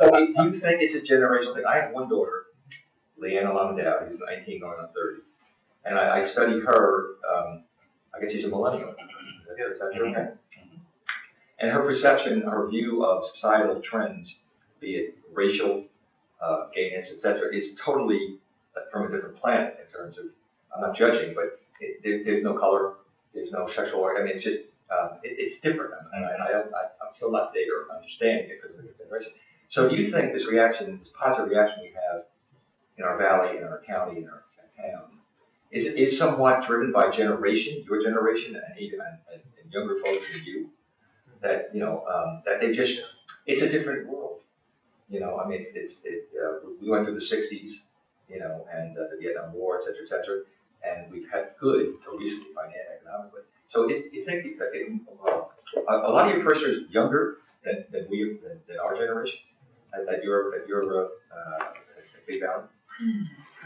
So do you think it's a generational thing? I have one daughter, Leanne Dowd, who's 19 going on 30. And I study her, I guess she's a millennial. Is that true? Okay? And her perception, her view of societal trends, be it racial, gayness, etc., is totally from a different planet in terms of, I'm not judging, but there's no color, there's no sexual, I mean, it's just, it's different. And I'm still not there understanding it because of the generation. So do you think this reaction, this positive reaction we have in our valley, in our county, in our town, is somewhat driven by generation, your generation, and younger folks than you? That, you know, that they just, it's a different world. You know, I mean, we went through the 60s, you know, and the Vietnam War, et cetera, and we've had good till recently economically. So you think a lot of your parishioners younger than our generation at your Big Valley?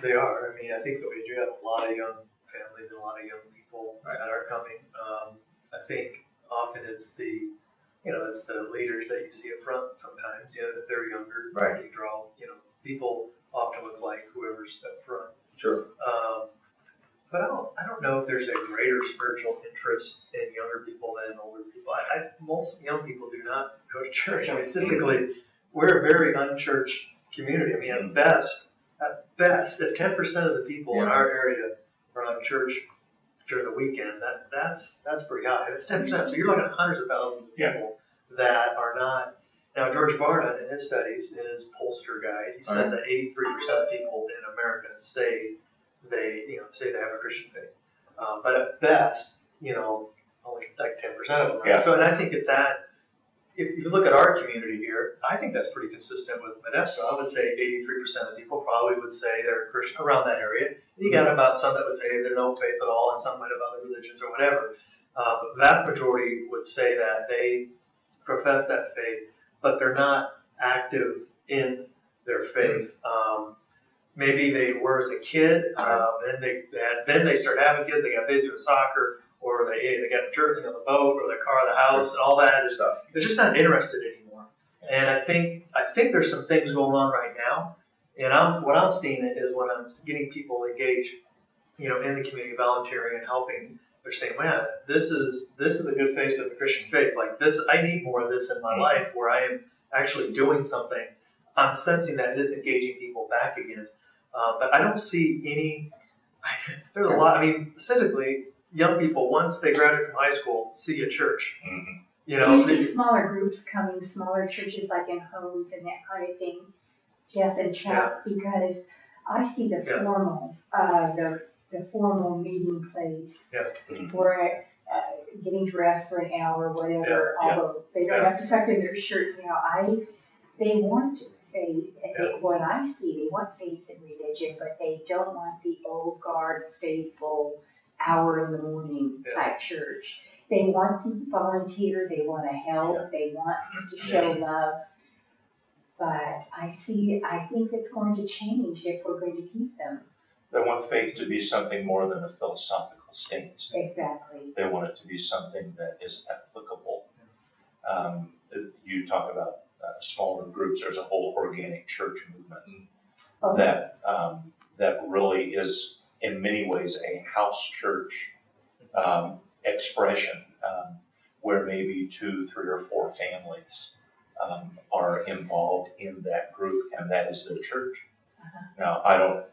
They are. I mean, I think that we do have a lot of young families and a lot of young people that are coming. I think often it's the leaders that you see up front sometimes, that they're younger. Right. You draw, people often look like whoever's up front. Sure. But I don't know if there's a greater spiritual interest in younger people than older people. Most young people do not go to church. I mean, statistically, we're a very unchurched community. I mean, at best, if 10% of the people in our area are on church during the weekend, that's pretty high. That's 10%. So you're looking at hundreds of thousands of people that are not. Now, George Barna, in his studies, in his pollster guide, he says that 83% of people in America say they have a Christian faith. But at best, only like 10% of them. Right? Yeah. So, and I think if you look at our community here, I think that's pretty consistent with Modesto. I would say 83% of people probably would say they're a Christian around that area. You got about some that would say they're no faith at all, and some might have other religions or whatever. But the vast majority would say that they profess that faith, but they're not active in their faith. Maybe they were as a kid, then they start having kids, they got busy with soccer, or they got jerking on the boat, or the car, the house, and all that stuff. They're just not interested anymore. And I think there's some things going on right now. And what I'm seeing is when I'm getting people engaged, in the community, volunteering and helping, they're saying, man, this is a good face of the Christian faith. Like this, I need more of this in my life where I am actually doing something. I'm sensing that it is engaging people back again. But I don't see any, there's a lot, I mean, statistically, young people, once they graduate from high school, see a church. Mm-hmm. You see smaller groups coming, smaller churches like in homes and that kind of thing, Jeff and Chuck, because I see the formal, the formal meeting place where getting dressed for an hour, whatever, although they don't have to tuck in their shirt. They want faith, and what I see, they want faith in religion, but they don't want the old guard, faithful, hour in the morning type church. They want people to volunteer, they want to help, they want to show love. But I think it's going to change if we're going to keep them. They want faith to be something more than a philosophical stance. Exactly. They want it to be something that is applicable. You talk about smaller groups. There's a whole organic church movement that really is, in many ways, a house church expression where maybe 2, 3, or 4 families are involved in that group, and that is their church. Now, I don't.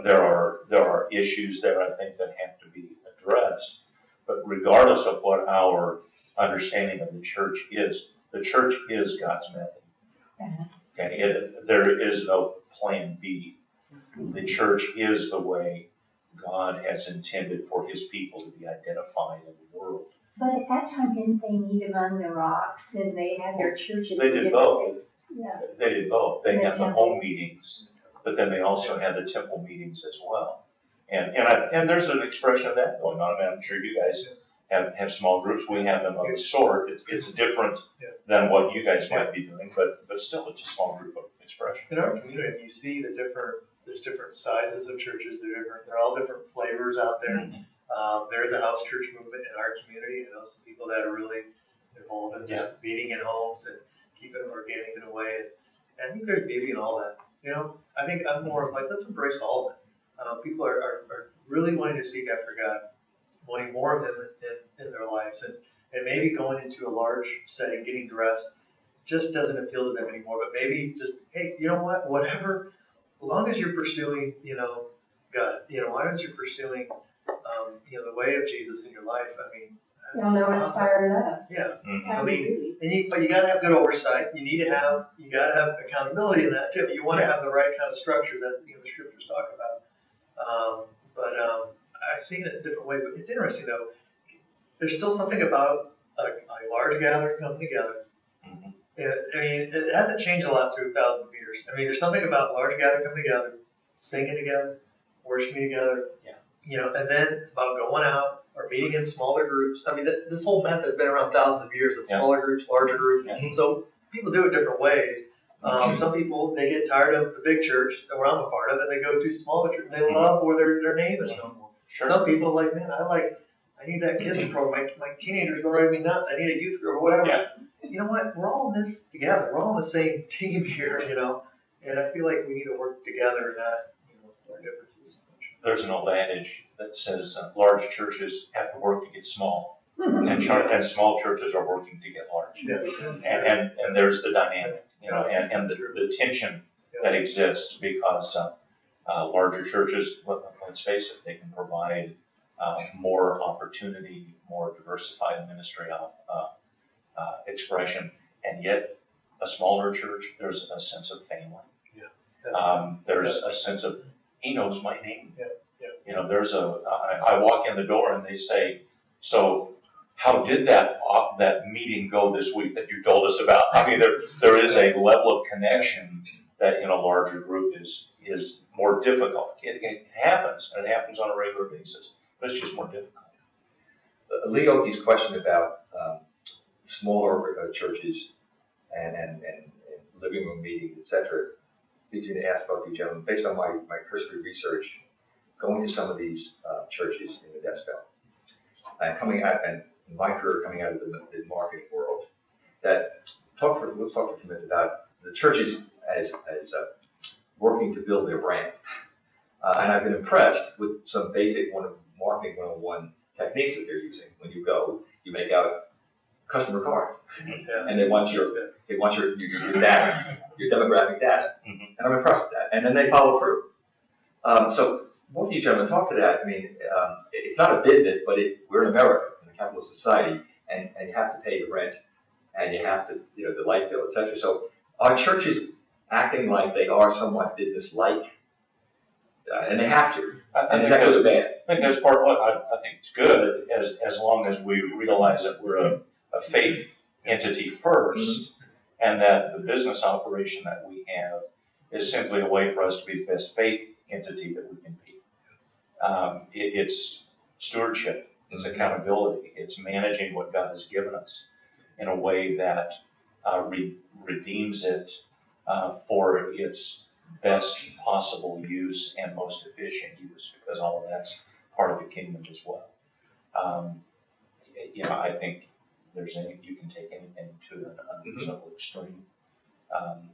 There are issues there, I think, that have to be addressed. But regardless of what our understanding of the church is God's method. Okay, there is no plan B. The church is the way God has intended for His people to be identified in the world. But at that time, didn't they meet among the rocks and they had their churches? They did both. Yeah. They did both. They had the home meetings, but then they also had the temple meetings as well. And there's an expression of that going on. I mean, I'm sure you guys have small groups. We have them of a sort. It's different than what you guys might be doing, but still, it's a small group of expression. In our community, you see there's different sizes of churches. They're all different flavors out there. Mm-hmm. There's a house church movement in our community. I know some people that are really involved in just meeting in homes and keep it organic in a way. And I think there's beauty in all that. I think I'm more like, let's embrace all of it. People are really wanting to seek after God, wanting more of Him in their lives, and maybe going into a large setting, getting dressed, just doesn't appeal to them anymore. But maybe just, hey, you know what? Whatever, as long as you're pursuing, God, as long as you're pursuing, the way of Jesus in your life. I mean, you'll know it's fired up. Yeah. Mm-hmm. I mean, but you got to have good oversight. You got to have accountability in that too. You want to have the right kind of structure that the scriptures talk about. But I've seen it in different ways. But it's interesting though. There's still something about a large gathering coming together. Mm-hmm. It hasn't changed a lot through thousands of years. I mean, there's something about large gathering coming together, singing together, worshiping together. Yeah. And then it's about going out or meeting in smaller groups. I mean, this whole method has been around thousands of years of smaller groups, larger groups. Yeah. So people do it different ways. Some people, they get tired of the big church that I'm a part of, and they go to smaller church, and they love where their name is known more. Sure. Some people are like, man, I need that kids program. My teenagers go driving me nuts. I need a youth group or whatever. Yeah. You know what? We're all in this together. We're all on the same team here, And I feel like we need to work together and not, our differences. There's an old adage that says large churches have to work to get small, and small churches are working to get large. Yeah. And there's the dynamic, and the tension that exists because larger churches, let's face it, they can provide more opportunity, more diversified ministry expression, and yet a smaller church, there's a sense of family. There's a sense of, he knows my name. I walk in the door and they say, so how did that meeting go this week that you told us about? I mean, there is a level of connection that in a larger group is more difficult. It happens, and it happens on a regular basis, but it's just more difficult. Lee Oakey's question about smaller churches and living room meetings, etc., leads me to ask both of you gentlemen, based on my cursory research, going to some of these churches in the Death Belt, and in my career coming out of the marketing world, let's talk for a few minutes about the churches as working to build their brand. And I've been impressed with some basic marketing 101 techniques that they're using. When you go, you make out customer cards, and they want your data, your demographic data, and I'm impressed with that. And then they follow through. So both of you gentlemen talk to that. I mean, it's not a business, but we're in America, in a capitalist society, and you have to pay the rent, and you have to, the light bill, etc. So are churches acting like they are somewhat business-like? And they have to. And is that good or bad? I think that's part of what I think it's good, as long as we realize that we're a faith entity first, and that the business operation that we have is simply a way for us to be the best faith entity that we can be. It's stewardship, it's accountability, it's managing what God has given us in a way that redeems it for its best possible use and most efficient use, because all of that's part of the kingdom as well. I think you can take anything to an unreasonable extreme,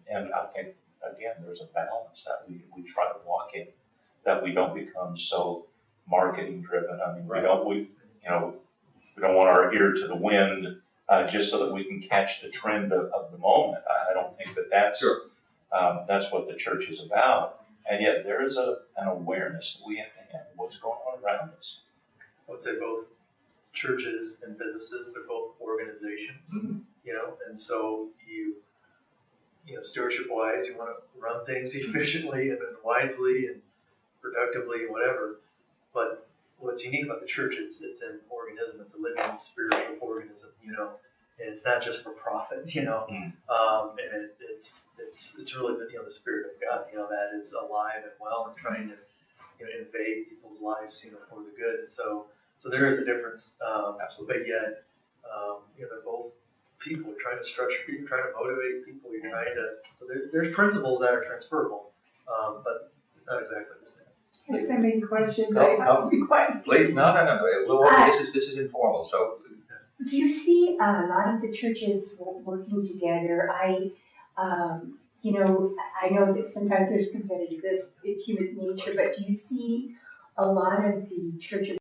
and I think again there's a balance that we try to walk in, that we don't become so marketing driven. I mean, we don't want our ear to the wind just so that we can catch the trend of the moment. I don't think that's what the church is about. And yet there is an awareness that we have to have what's going on around us. I would say both churches and businesses, they're both organizations, and so stewardship wise, you want to run things efficiently and wisely and productively and whatever. But what's unique about the church, it's an organism, it's a living spiritual organism, and it's not just for profit, and it's really the Spirit of God, that is alive and well and trying to invade people's lives, for the good. And so there is a difference, absolutely. But yet, they're both people. You're trying to structure people, trying to motivate people. You're trying to. So there's principles that are transferable, but it's not exactly the same. There's so many questions. I have to be quiet. Please, no. This is informal. So Do you see a lot of the churches working together? You know, I know that sometimes there's competitiveness, it's human nature, but do you see a lot of the churches